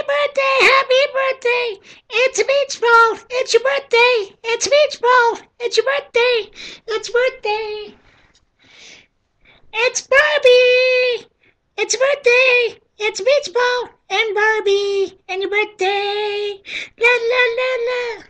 birthday, happy birthday. It's a beach ball. It's your birthday. It's a beach ball. It's your birthday. It's birthday. It's Barbie. It's birthday. It's beach ball and Barbie and your birthday. La la la la.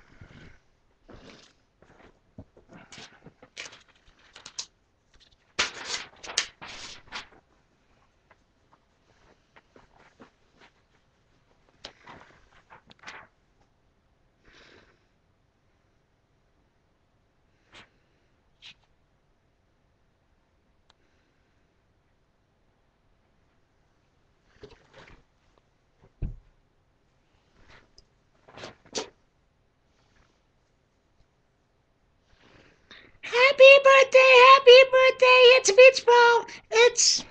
Happy birthday, it's a beach ball. It's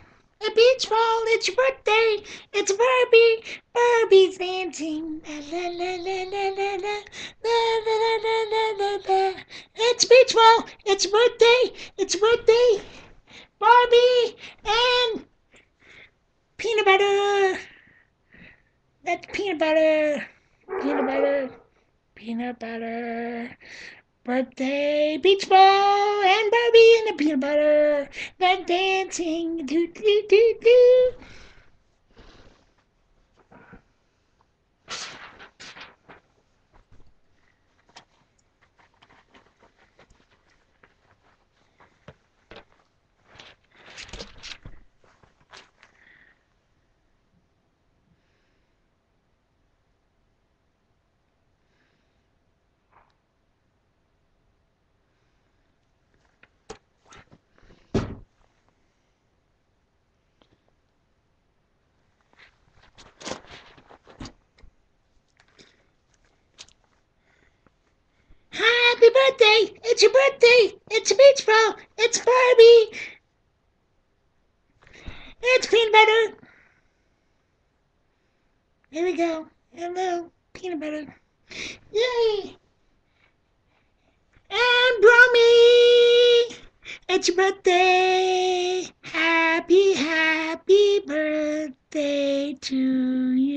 a beach ball, it's your birthday. It's Barbie, Barbie's dancing. La la la la la la la la la la la la. It's beach ball, it's birthday, it's birthday. Barbie and peanut butter. That's peanut butter. Peanut butter. Peanut butter. Birthday beach ball and Barbie and the peanut butter. They're dancing. Do do do do. Happy birthday! It's your birthday! It's a beach ball! It's Barbie! It's peanut butter! Here we go. Hello, peanut butter. Yay! And Bromie! It's your birthday! Happy birthday to you.